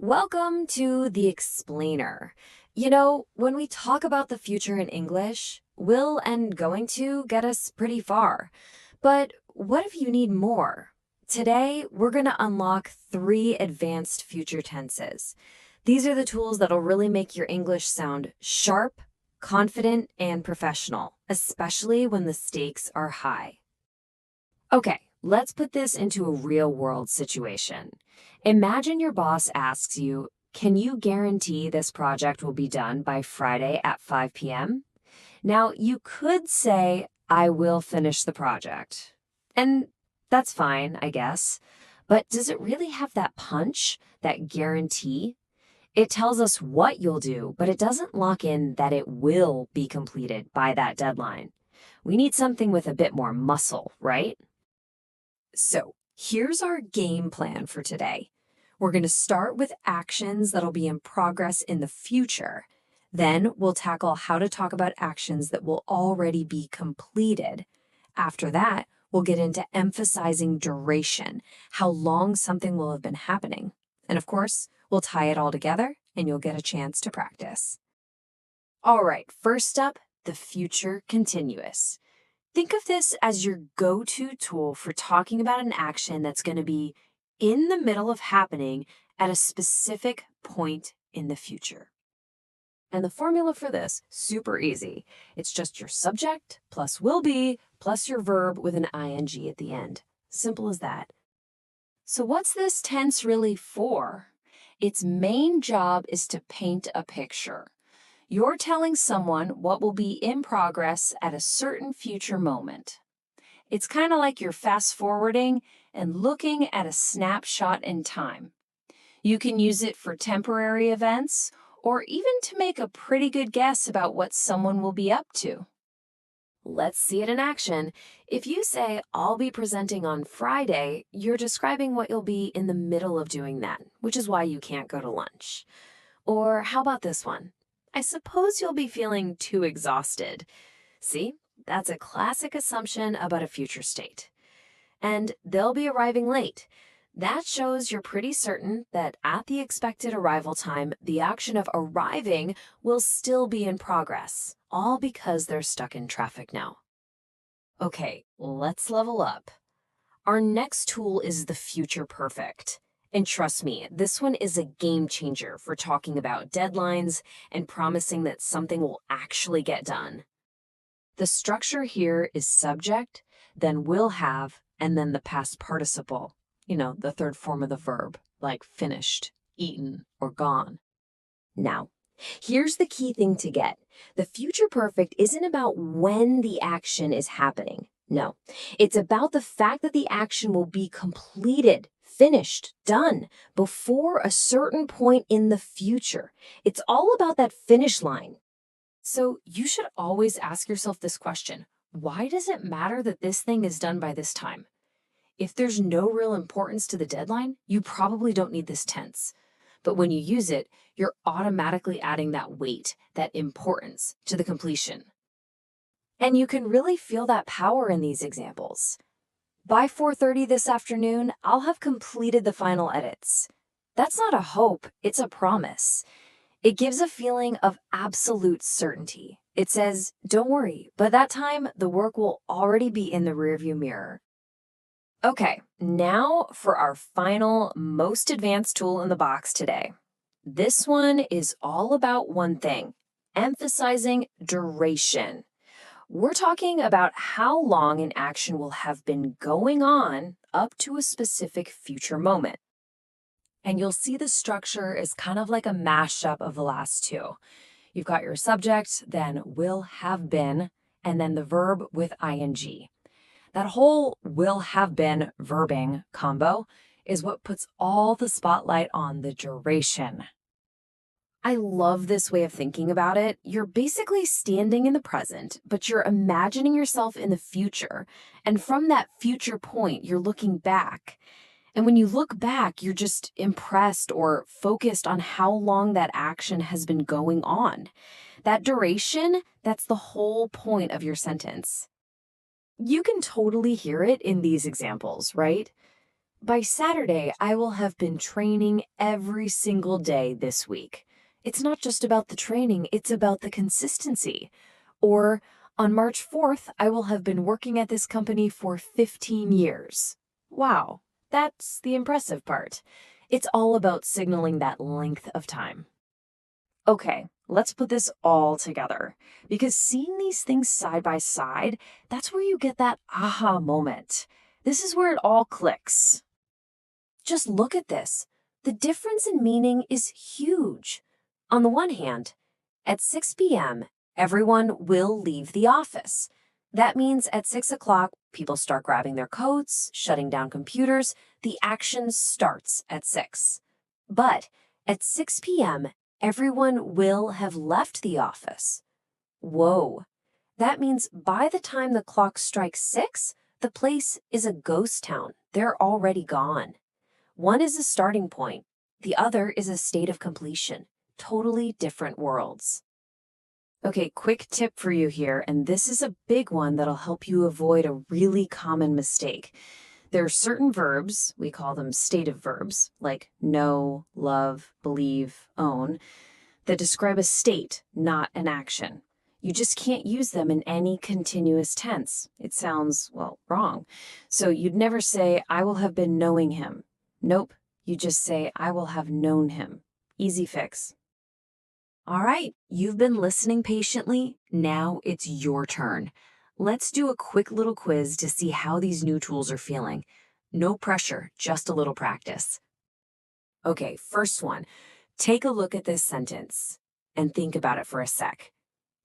Welcome to the explainer. You know, when we talk about the future in English, will and going to get us pretty far. But what if you need more? Today, we're going to unlock 3 advanced future tenses. These are the tools that'll really make your English sound sharp, confident, and professional, especially when the stakes are high. Okay, let's put this into a real-world situation. Imagine your boss asks you, "Can you guarantee this project will be done by Friday at 5 p.m.?" Now, you could say, "I will finish the project." And that's fine, I guess. But does it really have that punch, that guarantee? It tells us what you'll do, but it doesn't lock in that it will be completed by that deadline. We need something with a bit more muscle, right? So here's our game plan for today. We're going to start with actions that'll be in progress in the future. Then we'll tackle how to talk about actions that will already be completed. After that, we'll get into emphasizing duration, how long something will have been happening. And of course, we'll tie it all together and you'll get a chance to practice. All right, first up, the future continuous. Think of this as your go-to tool for talking about an action that's going to be in the middle of happening at a specific point in the future. And the formula for this, super easy. It's just your subject plus will be plus your verb with an ing at the end. Simple as that. So what's this tense really for? Its main job is to paint a picture. You're telling someone what will be in progress at a certain future moment. It's kind of like you're fast forwarding and looking at a snapshot in time. You can use it for temporary events or even to make a pretty good guess about what someone will be up to. Let's see it in action. If you say, "I'll be presenting on Friday," you're describing what you'll be in the middle of doing that, which is why you can't go to lunch. Or how about this one? "I suppose you'll be feeling too exhausted." See, that's a classic assumption about a future state. And "they'll be arriving late." That shows you're pretty certain that at the expected arrival time, the action of arriving will still be in progress, all because they're stuck in traffic now. Okay, let's level up. Our next tool is the future perfect. And trust me, this one is a game changer for talking about deadlines and promising that something will actually get done. The structure here is subject, then will have, and then the past participle. The third form of the verb, like finished, eaten, or gone. Now, here's the key thing to get. The future perfect isn't about when the action is happening. No, it's about the fact that the action will be completed, finished, done before a certain point in the future. It's all about that finish line. So you should always ask yourself this question: why does it matter that this thing is done by this time? If there's no real importance to the deadline, you probably don't need this tense. But when you use it, you're automatically adding that weight, that importance to the completion. And you can really feel that power in these examples. By 4:30 this afternoon, I'll have completed the final edits. That's not a hope, it's a promise. It gives a feeling of absolute certainty. It says, don't worry, by that time, the work will already be in the rearview mirror. Okay, now for our final, most advanced tool in the box today. This one is all about one thing: emphasizing duration. We're talking about how long an action will have been going on up to a specific future moment. And you'll see the structure is kind of like a mashup of the last two. You've got your subject, then will have been, and then the verb with ing. That whole will have been verbing combo is what puts all the spotlight on the duration. I love this way of thinking about it. You're basically standing in the present, but you're imagining yourself in the future. And from that future point, you're looking back. And when you look back, you're just impressed or focused on how long that action has been going on. That duration, that's the whole point of your sentence. You can totally hear it in these examples, right? By Saturday, I will have been training every single day this week. It's not just about the training, it's about the consistency. Or on March 4th, I will have been working at this company for 15 years. Wow, that's the impressive part. It's all about signaling that length of time. Okay, let's put this all together. Because seeing these things side by side, that's where you get that aha moment. This is where it all clicks. Just look at this. The difference in meaning is huge. On the one hand, at 6 p.m., everyone will leave the office. That means at 6 o'clock, people start grabbing their coats, shutting down computers. The action starts at 6. But at 6 p.m., everyone will have left the office. Whoa. That means by the time the clock strikes 6, the place is a ghost town. They're already gone. One is a starting point. The other is a state of completion. Totally different worlds. Okay, quick tip for you here, and this is a big one that'll help you avoid a really common mistake. There are certain verbs, we call them stative verbs, like know, love, believe, own, that describe a state, not an action. You just can't use them in any continuous tense. It sounds, well, wrong. So you'd never say, I will have been knowing him. Nope, you just say, I will have known him. Easy fix. All right, you've been listening patiently. Now it's your turn. Let's do a quick little quiz to see how these new tools are feeling. No pressure, just a little practice. Okay, first one. Take a look at this sentence and think about it for a sec.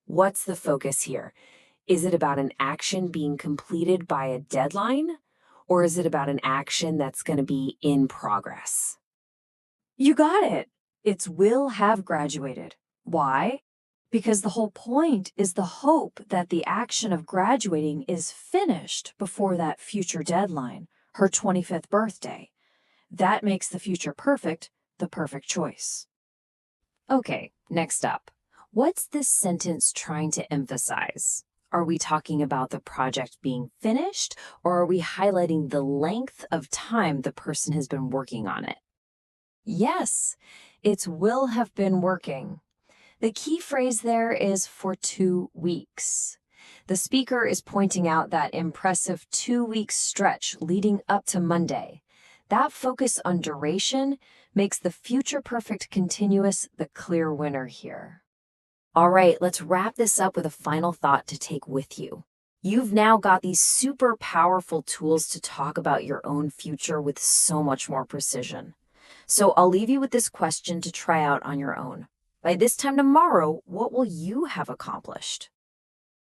What's the focus here? Is it about an action being completed by a deadline? Or is it about an action that's going to be in progress? You got it. It's will have graduated. Why? Because the whole point is the hope that the action of graduating is finished before that future deadline, her 25th birthday. That makes the future perfect the perfect choice. Okay, next up. What's this sentence trying to emphasize? Are we talking about the project being finished, or are we highlighting the length of time the person has been working on it? Yes, it's will have been working. The key phrase there is for 2 weeks. The speaker is pointing out that impressive 2-week stretch leading up to Monday. That focus on duration makes the future perfect continuous the clear winner here. All right, let's wrap this up with a final thought to take with you. You've now got these super powerful tools to talk about your own future with so much more precision. So I'll leave you with this question to try out on your own. By this time tomorrow, what will you have accomplished?